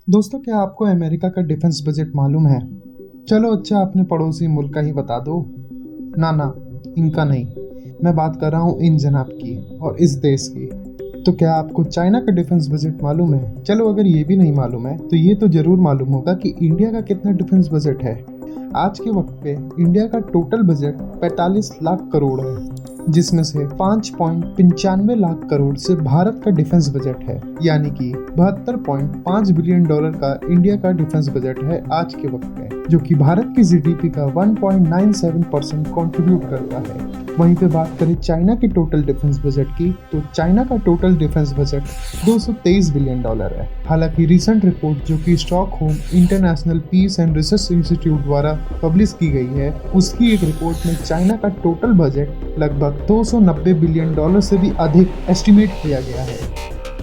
दोस्तों, क्या आपको अमेरिका का डिफेंस बजट मालूम है? चलो अच्छा, अपने पड़ोसी मुल्क का ही बता दो। ना ना, इनका नहीं। मैं बात कर रहा हूँ इन जनाब की और इस देश की। तो क्या आपको चाइना का डिफेंस बजट मालूम है? चलो, अगर ये भी नहीं मालूम है तो ये तो जरूर मालूम होगा कि इंडिया का कितना डिफेंस बजट है। आज के वक्त पे इंडिया का टोटल बजट 45 लाख करोड़ है, जिसमें से 5.95 लाख करोड़ से भारत का डिफेंस बजट है, यानी कि 72.5 बिलियन डॉलर का इंडिया का डिफेंस बजट है आज के वक्त में, जो कि भारत की जीडीपी का 1.97% कंट्रीब्यूट करता है। वहीं पे बात करें चाइना के टोटल डिफेंस बजट की, तो चाइना का total defence budget 223 billion dollar है। हालांकि रिसेंट रिपोर्ट जो कि Stockholm International Peace and Research Institute द्वारा पब्लिश की गई है, उसकी एक रिपोर्ट में चाइना का टोटल बजट लगभग 290 बिलियन डॉलर से भी अधिक एस्टिमेट किया गया है।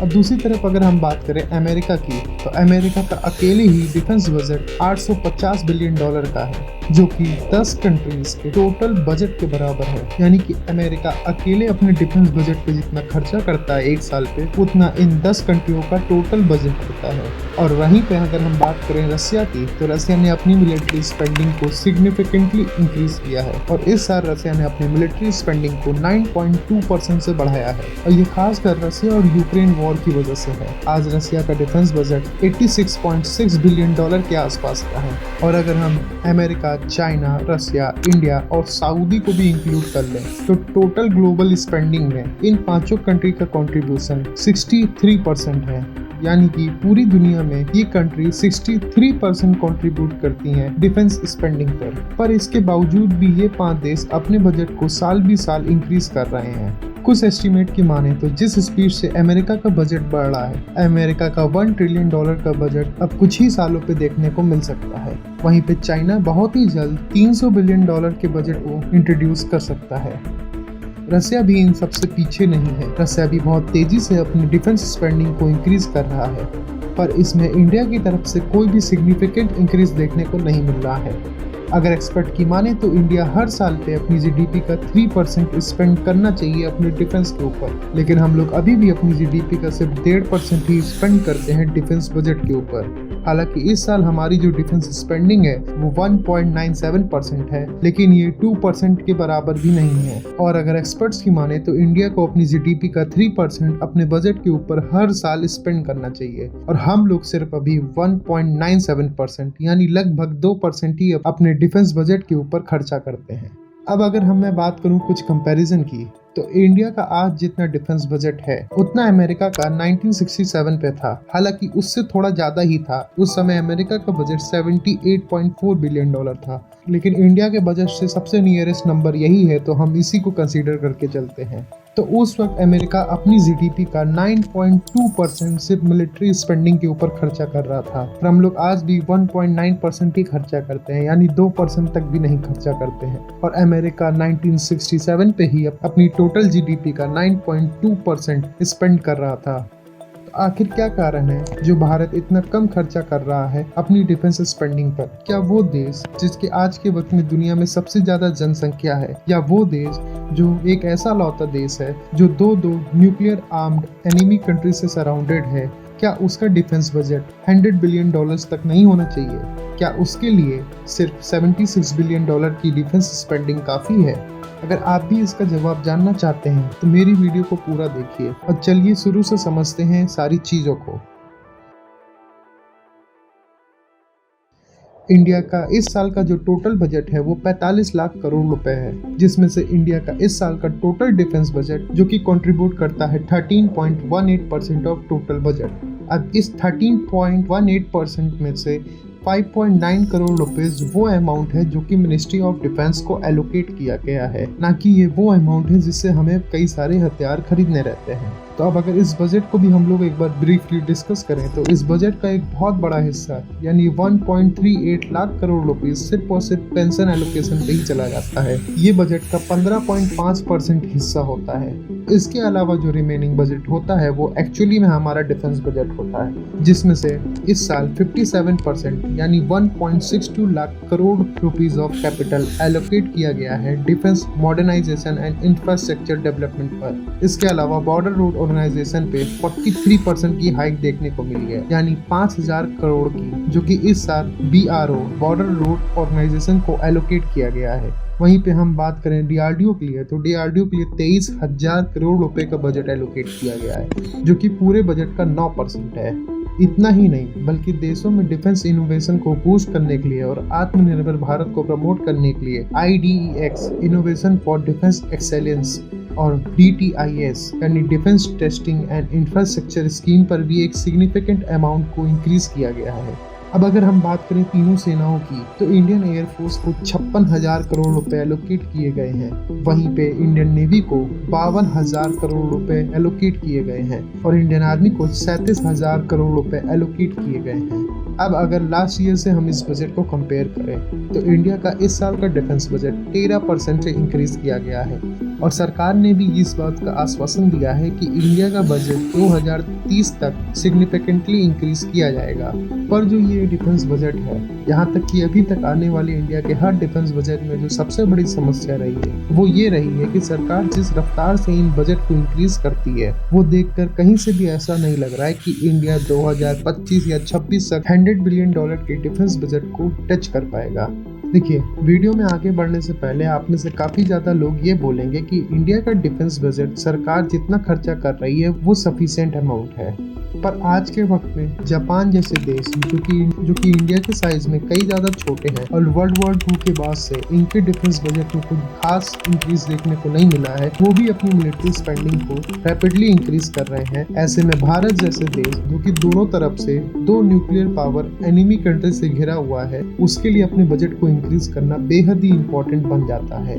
अब दूसरी तरफ अगर हम बात करें अमेरिका की, तो अमेरिका का अकेले ही डिफेंस बजट 850 बिलियन डॉलर का है, जो कि 10 कंट्रीज के टोटल बजट के बराबर है। यानी कि अमेरिका अकेले अपने डिफेंस बजट पे जितना खर्चा करता है एक साल पे, उतना इन 10 कंट्रियों का टोटल बजट होता है। और वहीं पे अगर हम बात करें रसिया की, तो रसिया ने अपनी मिलिट्री स्पेंडिंग को सिग्निफिकेंटली इंक्रीज किया है और इस साल रसिया ने अपनी मिलिट्री स्पेंडिंग को 9.2% से बढ़ाया है, और ये खासकर रसिया और यूक्रेन वॉर की वजह से है। आज रसिया का डिफेंस बजट 86.6 बिलियन डॉलर के आसपास का है। और अगर हम अमेरिका, चाइना, रसिया, इंडिया और सऊदी को भी इंक्लूड कर लें, तो टोटल ग्लोबल स्पेंडिंग में इन पांचों कंट्री का कंट्रीब्यूशन 63% है। यानी कि पूरी दुनिया में ये कंट्री 63% कंट्रीब्यूट करती हैं डिफेंस स्पेंडिंग पर इसके बावजूद भी ये 5 देश अपने बजट को साल भी साल इंक्रीज कर रहे हैं। कुछ एस्टीमेट की माने तो जिस स्पीड से अमेरिका का बजट बढ़ रहा है, अमेरिका का 1 ट्रिलियन डॉलर का बजट अब कुछ ही सालों पे देखने को मिल सकता है। वहीं पे चाइना बहुत ही जल्द 300 बिलियन डॉलर के बजट को इंट्रोड्यूस कर सकता है। रसिया भी इन सबसे पीछे नहीं है। रसिया भी बहुत तेजी से अपनी डिफेंस स्पेंडिंग को इंक्रीज कर रहा है, पर इसमें इंडिया की तरफ से कोई भी सिग्निफिकेंट इंक्रीज देखने को नहीं मिल रहा है। अगर एक्सपर्ट की माने तो इंडिया हर साल पे अपनी जीडीपी का 3% स्पेंड करना चाहिए अपने डिफेंस के ऊपर, लेकिन हम लोग अभी भी अपनी जीडीपी का सिर्फ 1.5% ही स्पेंड करते हैं डिफेंस बजट के ऊपर। हालांकि इस साल हमारी जो डिफेंस स्पेंडिंग है वो 1.97% है, लेकिन ये 2% के बराबर भी नहीं है। और अगर एक्सपर्ट्स की माने तो इंडिया को अपनी जीडीपी का 3% अपने बजट के ऊपर हर साल स्पेंड करना चाहिए, और हम लोग सिर्फ अभी 1.97% यानी लगभग 2% ही अपने डिफेंस बजट के ऊपर खर्चा करते हैं। अब अगर मैं बात करूं कुछ कंपैरिजन की, तो इंडिया का आज जितना डिफेंस बजट है उतना अमेरिका का 1967 पे था। हालांकि उससे थोड़ा ज्यादा ही था। उस समय अमेरिका का बजट 78.4 बिलियन डॉलर था, लेकिन इंडिया के बजट से सबसे नियरेस्ट नंबर यही है, तो हम इसी को कंसीडर करके चलते हैं। तो उस वक्त अमेरिका अपनी जीडीपी का 9.2% सिर्फ मिलिट्री स्पेंडिंग के ऊपर खर्चा कर रहा था, और हम लोग आज भी 1.9% ही खर्चा करते हैं, यानी 2% तक भी नहीं खर्चा करते हैं। और अमेरिका 1967 पे ही अपनी टोटल जीडीपी का 9.2% स्पेंड कर रहा था। तो आखिर क्या कारण है जो भारत इतना कम खर्चा कर रहा है अपनी डिफेंस स्पेंडिंग पर? क्या वो देश जिसके आज के वक्त में दुनिया में सबसे ज्यादा जनसंख्या है, या वो देश जो एक ऐसा लौता देश है जो दो न्यूक्लियर आर्म्ड एनिमी कंट्री से सराउंडेड है, क्या उसका डिफेंस बजट 100 बिलियन डॉलर्स तक नहीं होना चाहिए? क्या उसके लिए सिर्फ 76 बिलियन डॉलर की डिफेंस स्पेंडिंग काफी है? अगर आप भी इसका जवाब जानना चाहते हैं तो मेरी वीडियो को पूरा देखिए, और चलिए शुरू से समझते हैं सारी चीजों को। इंडिया का इस साल का जो टोटल बजट है वो 45 लाख करोड़ रुपए है, जिसमें से इंडिया का इस साल का टोटल डिफेंस बजट जो कि कंट्रीब्यूट करता है 13.18% ऑफ टोटल बजट। अब इस 13.18% में से 5.9 करोड़ रुपीस वो अमाउंट है जो कि मिनिस्ट्री ऑफ डिफेंस को एलोकेट किया गया है, ना कि ये वो अमाउंट है जिससे हमें कई सारे हथियार खरीदने रहते हैं। तो अब अगर इस बजट को भी हम लोग एक बार ब्रीफली डिस्कस करें, तो इस बजट का एक बहुत बड़ा हिस्सा यानी 1.38 लाख करोड़ रुपीस सिर्फ और सिर्फ पेंशन एलोकेशन पे ही चला जाता है। ये बजट का 15.5% हिस्सा होता है। इसके अलावा जो रिमेनिंग बजट होता है वो एक्चुअली में हमारा डिफेंस बजट होता है, जिसमें से इस साल 57% यानी 1.62 lakh crore rupees of capital allocate किया गया है defence modernisation and infrastructure development पर। इसके अलावा बॉर्डर रोड और ऑर्गेनाइजेशन पे 43% की हाइक देखने को मिली है, यानी 5,000 करोड़ की, जो कि इस साल BRO बॉर्डर रोड ऑर्गेनाइजेशन को एलोकेट किया गया है। वहीं पे हम बात करें DRDO के लिए, तो DRDO के लिए 23,000 करोड़ रुपए का बजट एलोकेट किया गया है, जो कि पूरे बजट का 9% है। इतना ही नहीं, बल्कि देशों में डिफेंस इनोवेशन को बूस्ट करने के लिए और आत्मनिर्भर भारत को प्रमोट करने के लिए IDEX innovation for defence excellence और DTIS यानी defence testing and infrastructure scheme पर भी एक सिग्निफिकेंट अमाउंट को इंक्रीज किया गया है। अब अगर हम बात करें तीनों सेनाओं की, तो इंडियन एयरफोर्स को 56,000 करोड़ रुपए एलोकेट किए गए हैं। वहीं पे इंडियन नेवी को 52,000 करोड़ रुपए एलोकेट किए गए हैं और इंडियन आर्मी को 37,000 करोड़ रुपए एलोकेट किए गए हैं। अब अगर लास्ट ईयर से हम इस बजट को कंपेयर करें, तो इंडिया का इस साल का डिफेंस बजट 13% से इंक्रीज किया गया है और सरकार ने भी इस बात का आश्वासन दिया है कि इंडिया का बजट 2030 तक सिग्निफिकेंटली इंक्रीज किया जाएगा। पर जो ये डिफेंस बजट है, यहाँ तक कि अभी तक आने वाले इंडिया के हर डिफेंस बजट में जो सबसे बड़ी समस्या रही है वो ये रही है कि सरकार जिस रफ्तार से इन बजट को इंक्रीज करती है, वो देखकर कहीं से भी ऐसा नहीं लग रहा है कि इंडिया 2025 या 26 तक $100 बिलियन के डिफेंस बजट को टच कर पाएगा। देखिए, वीडियो में आगे बढ़ने से पहले आप में से काफी ज्यादा लोग ये बोलेंगे कि इंडिया का डिफेंस बजट सरकार जितना खर्चा कर रही है वो सफिशिएंट अमाउंट है, पर आज के वक्त में जापान जैसे देश जो कि इंडिया के साइज में कई ज्यादा छोटे हैं और वर्ल्ड वॉर 2 के बाद से इनके डिफेंस बजट में कुछ खास इंक्रीज देखने को नहीं मिला है, वो भी अपनी मिलिट्री स्पेंडिंग को रैपिडली इंक्रीज कर रहे हैं। ऐसे में भारत जैसे देश जो कि दोनों तरफ से 2 न्यूक्लियर पावर एनिमी कंट्री से घिरा हुआ है, उसके लिए अपने बजट को इंक्रीज करना बेहद ही इम्पोर्टेंट बन जाता है।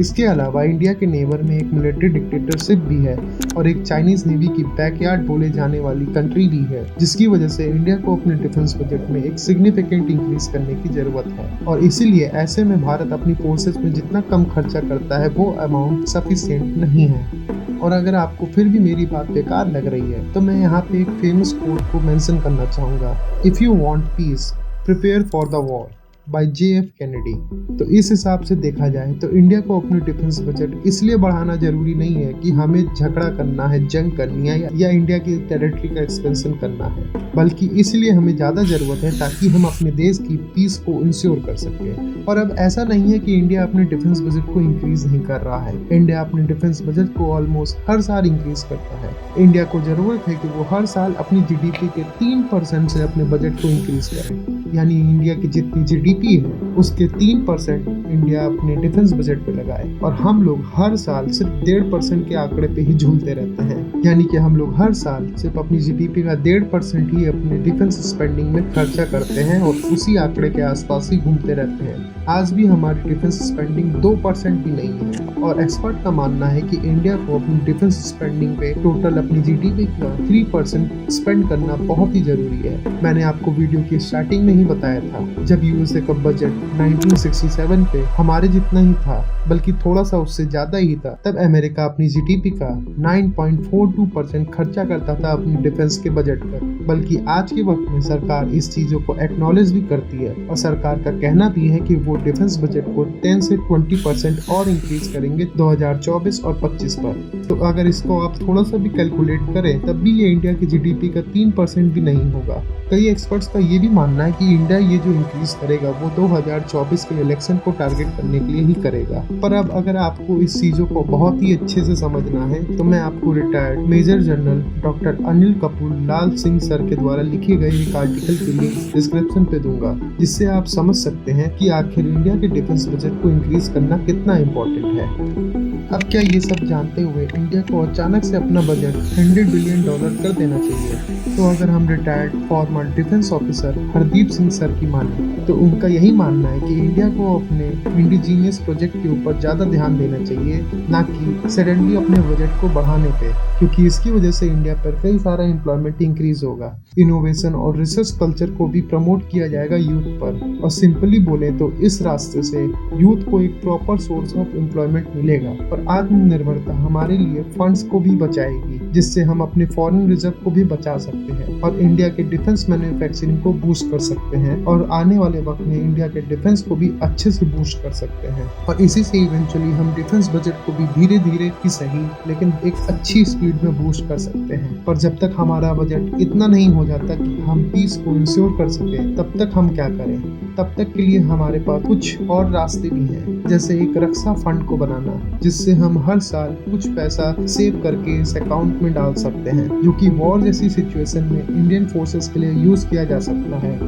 इसके अलावा इंडिया के नेबर में एक मिलिट्री डिक्टेटरशिप भी है और एक चाइनीज नेवी की बैकयार्ड बोले जाने वाली कंट्री भी है, जिसकी वजह से इंडिया को अपने डिफेंस बजट में एक सिग्निफिकेंट इंक्रीज करने की जरूरत है और इसीलिए ऐसे में भारत अपनी फोर्सेस में जितना कम खर्चा करता है वो अमाउंट सफिशिएंट नहीं है। और अगर आपको फिर भी मेरी बात बेकार लग रही है, तो मैं यहाँ पे एक फेमस कोट को मेंशन करना चाहूँगा, if you want peace prepare for the war by JF Kennedy. तो इस हिसाब से देखा जाए तो इंडिया को अपने डिफेंस बजट इसलिए बढ़ाना जरूरी नहीं है कि हमें झगड़ा करना है, जंग करनी है या इंडिया की टेरिटरी का एक्सपेंशन करना है, बल्कि इसलिए हमें ज़्यादा ज़रूरत है ताकि हम अपने देश की पीस को इंश्योर कर सकें। और अब ऐसा नहीं है कि इंडिया अपने डिफेंस बजट को इंक्रीज नहीं कर रहा है, इंडिया अपने डिफेंस बजट को ऑलमोस्ट हर साल इंक्रीज करता है। इंडिया को ज़रूरत है कि वो हर साल अपनी GDP के 3% से अपने बजट को इंक्रीज करे, यानी इंडिया की जितनी GDP है उसके 3% इंडिया अपने डिफेंस बजट पे लगाए। और हम लोग हर साल सिर्फ 1.5% के आंकड़े पे ही झूलते रहते हैं, यानी कि हम लोग हर साल सिर्फ अपनी GDP का 1.5% ही अपने डिफेंस स्पेंडिंग में खर्चा करते हैं और उसी आंकड़े के आसपास ही घूमते रहते हैं। आज भी हमारी डिफेंस स्पेंडिंग 2% भी नहीं है और एक्सपर्ट का मानना है कि इंडिया को अपनी डिफेंस स्पेंडिंग पे टोटल अपनी GDP का 3% स्पेंड करना बहुत ही जरूरी है। मैंने आपको वीडियो की स्टार्टिंग में ही बताया था, जब USA का बजट 1967 पे हमारे जितना ही था, बल्कि थोड़ा सा उससे ज्यादा ही था, तब अमेरिका अपनी GDP का 9.42% खर्चा करता था अपनी डिफेंस के बजट पर। बल्कि आज के वक्त में सरकार इस चीजों को एक्नॉलेज भी करती है और सरकार का कहना भी है कि वो डिफेंस बजट को 10 से 20% और इंक्रीज करेंगे 2024 और 25 पर। तो अगर इसको आप थोड़ा सा भी कैलकुलेट करें, तब भी ये इंडिया की GDP का 3% भी नहीं होगा। कई एक्सपर्ट्स का ये भी मानना है कि इंडिया ये जो इंक्रीज करेगा वो 2024 के इलेक्शन को टारगेट करने के लिए ही करेगा। पर अब अगर आपको इस चीजों को बहुत ही अच्छे से समझना है, तो मैं आपको retired major general doctor Anil Kapoor Lal Singh sir के द्वारा लिखे गए एक आर्टिकल की लिंक डिस्क्रिप्शन पे दूंगा, जिससे आप समझ सकते हैं कि आखिर इंडिया के डिफेंस बजट को इंक्रीज करना कितना इम्पोर्टेंट है। अब क्या ये सब जानते हुए इंडिया को अचानक से अपना बजट $100 बिलियन कर देना चाहिए? तो अगर हम retired farmer defence officer Hardeep Singh sir की माने, तो उनका यही मानना है कि इंडिया को अपने इंडिजीनियस प्रोजेक्ट के ऊपर ज़्यादा ध्यान देना चाहिए, ना कि सडनली अपने बजट को बढ़ाने पे, क्योंकि इसकी वजह से इंडिया पर कई सारा एम्प्लॉयमेंट इंक्रीज होगा, इनोवेशन और रिसर्च कल्चर को भी प्रमोट किया जाएगा यूथ पर, और सिंपली बोले तो इस रास्ते से यूथ को एक प्रॉपर सोर्स ऑफ एम्प्लॉयमेंट मिलेगा। और और आत्मनिर्भरता हमारे लिए फंड्स को भी बचाएगी, जिससे हम अपने फॉरेन रिजर्व को भी बचा सकते हैं और इंडिया के डिफेंस मैन्युफैक्चरिंग को बूस्ट कर सकते हैं और आने वाले वक्त में इंडिया के डिफेंस को भी अच्छे से बूस्ट कर सकते हैं। और इसी से इवेंचुअली हम डिफेंस बजट को भी धीरे धीरे ही सही लेकिन एक अच्छी स्पीड में बूस्ट कर सकते हैं। पर जब तक हमारा बजट इतना नहीं हो जाता कि हम पीस को इंश्योर कर सके, तब तक हम क्या करें? तब तक के लिए हमारे पास कुछ और रास्ते भी हैं, जैसे एक रक्षा फंड को बनाना, जिससे हम हर साल कुछ पैसा सेव करके इस अकाउंट में डाल सकते हैं, जो कि वॉर जैसी सिचुएशन में इंडियन फोर्सेस के लिए यूज किया जा सकता है।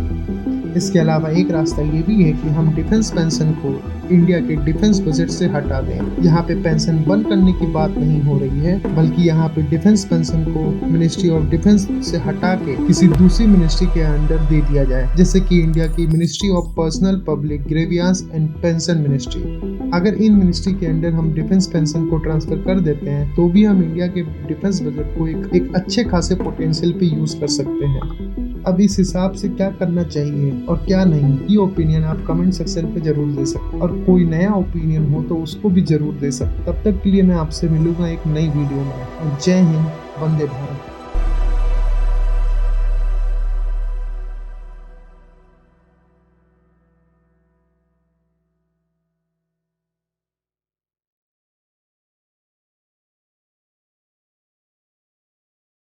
इसके अलावा एक रास्ता ये भी है कि हम डिफेंस पेंशन को इंडिया के डिफेंस बजट से हटा दें। यहाँ पे पेंशन बंद करने की बात नहीं हो रही है, बल्कि यहाँ पे डिफेंस पेंशन को मिनिस्ट्री ऑफ डिफेंस से हटा के किसी दूसरी मिनिस्ट्री के अंडर दे दिया जाए, जैसे कि इंडिया की ministry of personnel public grievance and pension ministry. अगर इन मिनिस्ट्री के अंडर हम डिफेंस पेंशन को ट्रांसफर कर देते हैं तो भी हम इंडिया के डिफेंस बजट को एक अच्छे खासे पोटेंशियल पे यूज कर सकते हैं। अब इस हिसाब से क्या करना चाहिए और क्या नहीं, ये ओपिनियन आप कमेंट सेक्शन पे जरूर दे सकते, और कोई नया ओपिनियन हो तो उसको भी जरूर दे सकते। तब तक के लिए मैं आपसे मिलूंगा एक नई वीडियो में। जय हिंद, वंदे भारत।